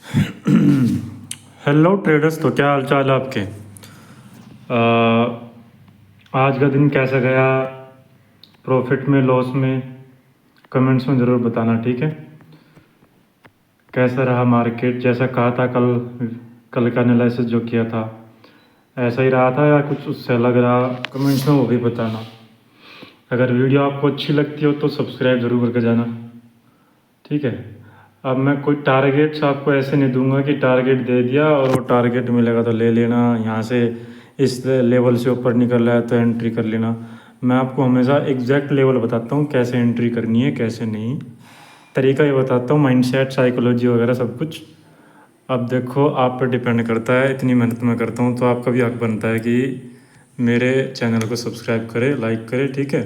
Hello traders, तो क्या हाल चाल है आपके। आज का दिन कैसा गया, प्रॉफिट में लॉस में, कमेंट्स में ज़रूर बताना, ठीक है। कैसा रहा मार्केट, जैसा कहा था कल, कल का एनालिसिस जो किया था ऐसा ही रहा था या कुछ उससे अलग रहा, कमेंट्स में वो भी बताना। अगर वीडियो आपको अच्छी लगती हो तो सब्सक्राइब ज़रूर करके जाना, ठीक है। अब मैं कोई टारगेट्स आपको ऐसे नहीं दूंगा कि टारगेट दे दिया और वो टारगेट मिलेगा तो ले लेना, यहाँ से इस लेवल से ऊपर निकल रहा है तो एंट्री कर लेना। मैं आपको हमेशा एग्जैक्ट लेवल बताता हूँ कैसे एंट्री करनी है कैसे नहीं, तरीका ये बताता हूँ, माइंडसेट साइकोलॉजी वगैरह सब कुछ। अब देखो आप पर डिपेंड करता है, इतनी मेहनत मैं करता हूँ तो आपका भी हक बनता है कि मेरे चैनल को सब्सक्राइब करें, लाइक करें, ठीक है।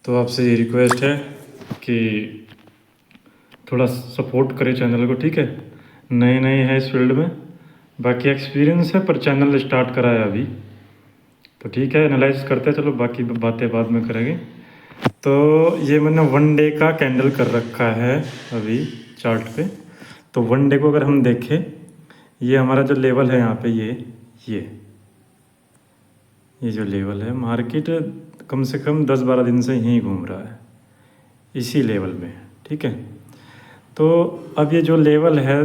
तो आपसे ये रिक्वेस्ट है कि थोड़ा सपोर्ट करें चैनल को, ठीक है। नए नए हैं इस फील्ड में, बाकी एक्सपीरियंस है पर चैनल स्टार्ट करा है अभी, तो ठीक है एनालाइज करते हैं, चलो बाकी बातें बाद में करेंगे। तो ये मैंने वन डे का कैंडल कर रखा है अभी चार्ट पे। तो वन डे को अगर हम देखें, ये हमारा जो लेवल है यहाँ पे, ये जो लेवल है, मार्केट कम से कम 10-12 दिन से यहीं घूम रहा है इसी लेवल में, ठीक है। तो अब ये जो लेवल है,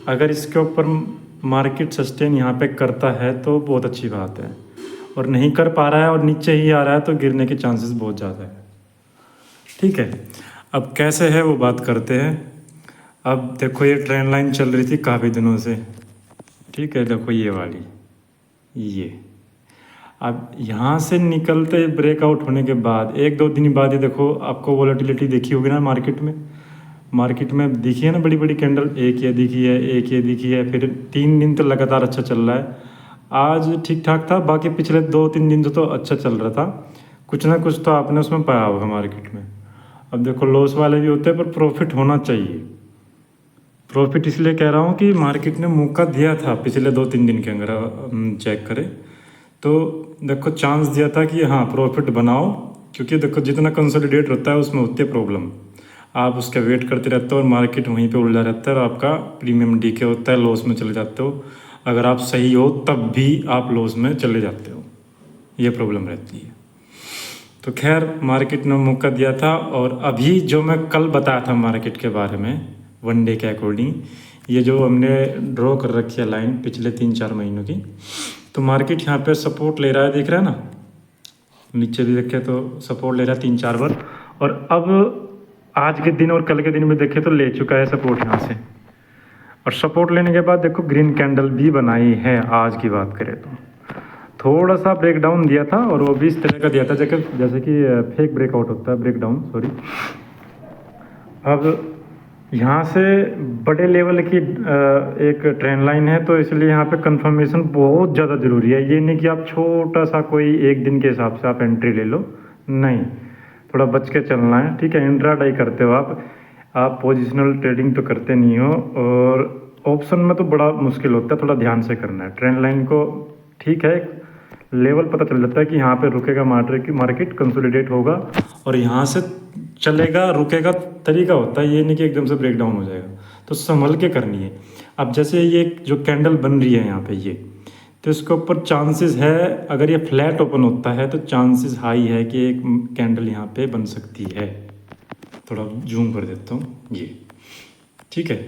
अगर इसके ऊपर मार्केट सस्टेन यहाँ पे करता है तो बहुत अच्छी बात है, और नहीं कर पा रहा है और नीचे ही आ रहा है तो गिरने के चांसेस बहुत ज़्यादा है, ठीक है। अब कैसे है वो बात करते हैं। अब देखो ये ट्रेंड लाइन चल रही थी काफ़ी दिनों से, ठीक है, देखो ये वाली, ये अब यहाँ से निकलते ब्रेकआउट होने के बाद 1-2 दिन बाद ही देखो आपको वॉलेटिलिटी देखी होगी ना मार्केट में दिखी है ना, बड़ी बड़ी कैंडल, एक ये दिखी है, एक ये दिखी है, फिर 3 दिन तो लगातार अच्छा चल रहा है। आज ठीक ठाक था, बाकी पिछले 2-3 दिन तो अच्छा चल रहा था, कुछ ना कुछ तो आपने उसमें पाया होगा मार्केट में। अब देखो लॉस वाले भी होते हैं पर प्रॉफिट होना चाहिए। प्रॉफिट इसलिए कह रहा हूँ कि मार्केट ने मौका दिया था पिछले 2-3 दिन के अंदर, चेक करें तो देखो चांस दिया था कि हाँ प्रॉफिट बनाओ, क्योंकि देखो जितना कंसोलिडेट होता है उसमें होती है प्रॉब्लम, आप उसका वेट करते रहते हो और मार्केट वहीं पे उलझा रहता है और आपका प्रीमियम डीके होता है, लॉस में चले जाते हो। अगर आप सही हो तब भी आप लॉस में चले जाते हो, ये प्रॉब्लम रहती है। तो खैर मार्केट ने मौका दिया था, और अभी जो मैं कल बताया था मार्केट के बारे में वन डे के अकॉर्डिंग, ये जो हमने ड्रॉ कर रखी है लाइन पिछले 3-4 महीनों की, तो मार्केट यहाँ पे सपोर्ट ले रहा है, दिख रहा है ना, नीचे भी देखे तो सपोर्ट ले रहा है 3-4 बार, और अब आज के दिन और कल के दिन में देखे तो ले चुका है सपोर्ट यहाँ से, और सपोर्ट लेने के बाद देखो ग्रीन कैंडल भी बनाई है। आज की बात करें तो थोड़ा सा ब्रेकडाउन दिया था, और वो भी इस तरह का दिया था जैसे कि फेक ब्रेकआउट होता है, ब्रेकडाउन सॉरी। अब यहाँ से बड़े लेवल की एक ट्रेंड लाइन है, तो इसलिए यहाँ पे कंफर्मेशन बहुत ज़्यादा ज़रूरी है। ये नहीं कि आप छोटा सा कोई एक दिन के हिसाब से आप एंट्री ले लो, नहीं, थोड़ा बच के चलना है, ठीक है। इंट्राडे करते हो आप पोजिशनल ट्रेडिंग तो करते नहीं हो, और ऑप्शन में तो बड़ा मुश्किल होता है, थोड़ा ध्यान से करना है ट्रेंड लाइन को, ठीक है। लेवल पता चल जाता है कि यहाँ पे रुकेगा मार्केट कंसोलिडेट होगा और यहाँ से चलेगा रुकेगा, तरीका होता है, ये नहीं कि एकदम से ब्रेक डाउन हो जाएगा, तो संभल के करनी है। अब जैसे ये जो कैंडल बन रही है यहाँ पे ये, तो इसके ऊपर चांसेस है, अगर ये फ्लैट ओपन होता है तो चांसेस हाई है कि एक कैंडल यहाँ पे बन सकती है। थोड़ा जूम कर देता हूँ, ये ठीक है,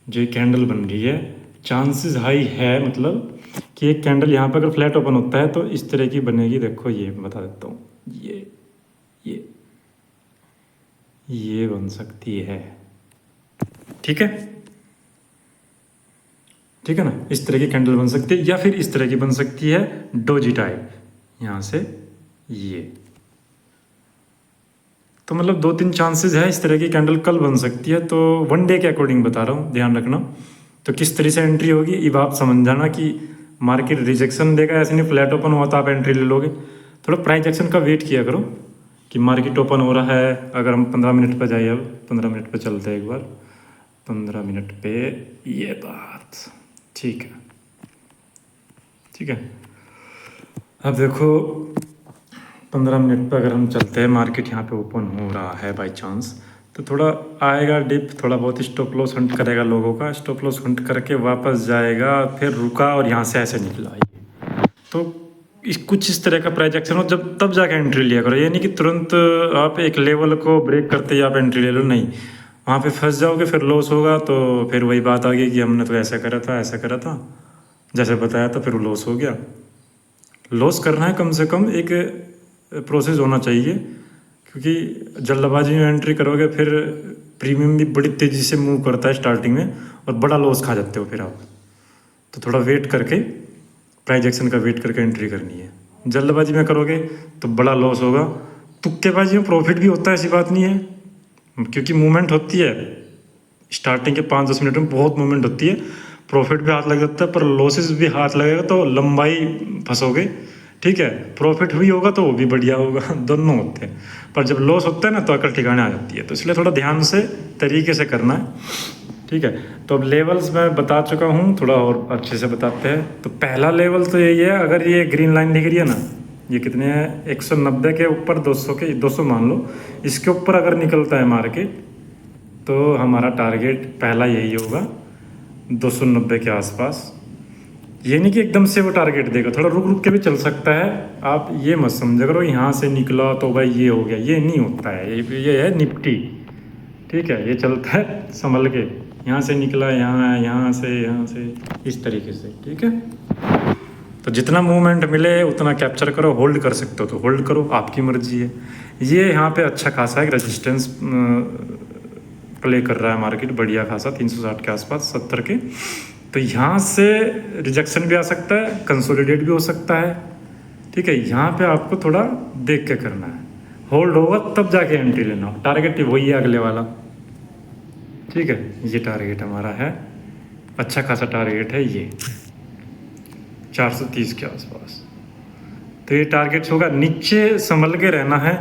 जो ये कैंडल बन रही है चांसेस हाई है, मतलब कि एक कैंडल यहाँ पर अगर फ्लैट ओपन होता है तो इस तरह की बनेगी। देखो ये बता देता हूँ, ये ये बन सकती है, ठीक है, ठीक है ना, इस तरह की कैंडल बन सकती है, या फिर इस तरह की बन सकती है डोजी टाइप, यहाँ से ये, तो मतलब 2-3 चांसेस है इस तरह की कैंडल कल बन सकती है। तो वन डे के अकॉर्डिंग बता रहा हूँ, ध्यान रखना। तो किस तरह से एंट्री होगी ये आप समझ जाना कि मार्केट रिजेक्शन देगा, ऐसे नहीं फ्लैट ओपन हुआ तो आप एंट्री ले लोगे। थोड़ा प्राइस एक्शन का वेट किया करो कि मार्केट ओपन हो रहा है। अगर हम 15 मिनट पर जाइए, अब 15 मिनट पर चलते हैं एक बार, 15 मिनट पे ये बात, ठीक है, ठीक है। अब देखो 15 मिनट पर अगर हम चलते हैं, मार्केट यहाँ पे ओपन हो रहा है बाय चांस, तो थोड़ा आएगा डिप, थोड़ा बहुत स्टॉप लॉस हंट करेगा लोगों का, स्टॉप लॉस हंट करके वापस जाएगा, फिर रुका और यहाँ से ऐसे निकला। तो कुछ इस तरह का प्राइजेक्शन हो जब, तब जाके एंट्री लिया करो। ये नहीं कि तुरंत आप एक लेवल को ब्रेक करते ही आप एंट्री ले लो, नहीं, वहाँ पे फंस जाओगे, फिर लॉस होगा। तो फिर वही बात आ गई कि हमने तो ऐसा करा था, ऐसा करा था, जैसे बताया था, फिर वो लॉस हो गया। लॉस करना है कम से कम एक प्रोसेस होना चाहिए, क्योंकि जल्दबाजी में एंट्री करोगे फिर प्रीमियम भी बड़ी तेज़ी से मूव करता है स्टार्टिंग में, और बड़ा लॉस खा जाते हो फिर आप। तो थोड़ा वेट करके, प्राइस एक्शन का वेट करके एंट्री करनी है। जल्दबाजी में करोगे तो बड़ा लॉस होगा। तुक्केबाजी में प्रॉफिट भी होता है, ऐसी बात नहीं है, क्योंकि मूवमेंट होती है स्टार्टिंग के 5-10 मिनट में, बहुत मूवमेंट होती है, प्रॉफिट भी हाथ लग जाता है, पर लॉसेस भी हाथ लगेगा तो लंबाई फंसोगे, ठीक है। प्रॉफिट भी होगा तो वो भी बढ़िया होगा, दोनों होते हैं, पर जब लॉस होता है ना तो अकल ठिकाने आ जाती है। तो इसलिए थोड़ा ध्यान से, तरीके से करना है, ठीक है। तो अब लेवल्स मैं बता चुका हूँ, थोड़ा और अच्छे से बताते हैं। तो पहला लेवल तो यही है, अगर ये ग्रीन लाइन दिख रही है ना, ये कितने हैं, 190 के ऊपर 200 मान लो, इसके ऊपर अगर निकलता है मार्केट तो हमारा टारगेट पहला यही होगा, 290 के आसपास। ये नहीं कि एकदम से वो टारगेट देगा, थोड़ा रुक रुक के भी चल सकता है। आप ये मत समझा करो यहाँ से निकला तो भाई ये हो गया, ये नहीं होता है। ये है निफ्टी, ठीक है, ये चलता है संभल के, यहाँ से निकला, यहाँ से इस तरीके से, ठीक है। तो जितना मूवमेंट मिले उतना कैप्चर करो, होल्ड कर सकते हो तो होल्ड करो, आपकी मर्जी है। ये यहाँ पे अच्छा खासा एक रेजिस्टेंस प्ले कर रहा है मार्केट, बढ़िया खासा 360 के आसपास, 70 के। तो यहाँ से रिजेक्शन भी आ सकता है, कंसोलिडेट भी हो सकता है, ठीक है। यहाँ पे आपको थोड़ा देख के करना है, होल्ड होगा तब जाके एंट्री लेना। टारगेट वही है अगले वाला, ठीक है। ये टारगेट हमारा है, अच्छा खासा टारगेट है ये 430 के आसपास। तो ये टारगेट होगा, नीचे संभल के रहना है।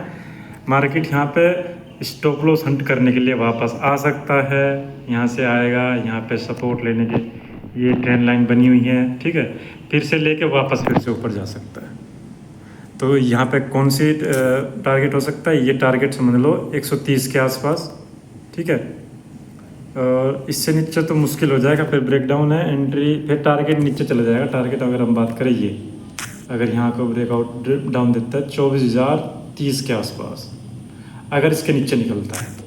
मार्केट यहाँ पे स्टॉप लॉस हंट करने के लिए वापस आ सकता है, यहाँ से आएगा, यहाँ पे सपोर्ट लेने के ये ट्रेंड लाइन बनी हुई है, ठीक है, फिर से लेके वापस फिर से ऊपर जा सकता है। तो यहाँ पे कौन सी टारगेट हो सकता है, ये टारगेट समझ लो 130 के आसपास, ठीक है। और इससे नीचे तो मुश्किल हो जाएगा, फिर ब्रेकडाउन है, एंट्री, फिर टारगेट नीचे चला जाएगा। टारगेट अगर हम बात करें, ये अगर यहाँ को ब्रेकआउट डाउन देता है 24,030 के आसपास, अगर इसके नीचे निकलता है तो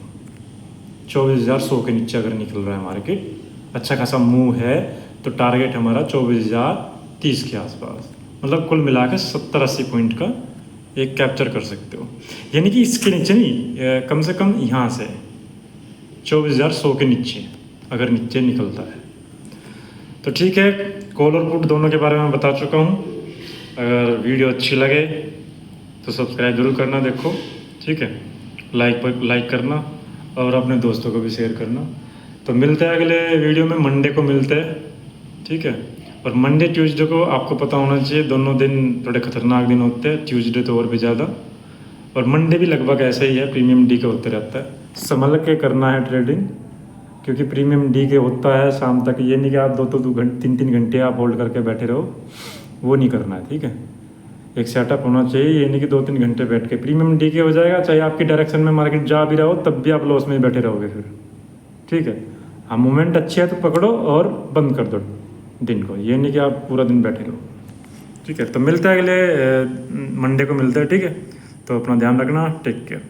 24,100 के नीचे अगर निकल रहा है मार्केट, अच्छा खासा मूव है, तो टारगेट हमारा 24,030 के आसपास, मतलब कुल मिला के 70-80 पॉइंट का एक कैप्चर कर सकते हो। यानी कि इसके नीचे नहीं, कम से कम यहाँ से 24,100 के नीचे अगर नीचे निकलता है तो ठीक है। कॉल और पुट दोनों के बारे में बता चुका हूँ। अगर वीडियो अच्छी लगे तो सब्सक्राइब जरूर करना, देखो, ठीक है, लाइक करना और अपने दोस्तों को भी शेयर करना। तो मिलते हैं अगले वीडियो में, मंडे को मिलते हैं, ठीक है। और मंडे ट्यूसडे को आपको पता होना चाहिए, दोनों दिन थोड़े खतरनाक दिन होते हैं, ट्यूसडे तो और भी ज़्यादा, और मंडे भी लगभग ऐसे ही है, प्रीमियम डी के होते रहता है। संभल के करना है ट्रेडिंग, क्योंकि प्रीमियम डी के होता है शाम तक। ये नहीं कि आप 2-2 घंटे 3-3 घंटे आप होल्ड करके बैठे रहो, वो नहीं करना है, ठीक है। एक सेटअप होना चाहिए, ये नहीं कि 2-3 घंटे बैठ के। प्रीमियम डी के हो जाएगा, चाहे आपकी डायरेक्शन में मार्केट जा भी रहा हो तब भी आप लॉस में ही बैठे रहोगे फिर, ठीक है। हाँ, मूवमेंट अच्छी है तो पकड़ो और बंद कर दो दिन को, ये नहीं कि आप पूरा दिन बैठे रहो, ठीक है। तो मिलते हैं अगले मंडे को मिलते हैं, ठीक है। तो अपना ध्यान रखना, टेक केयर।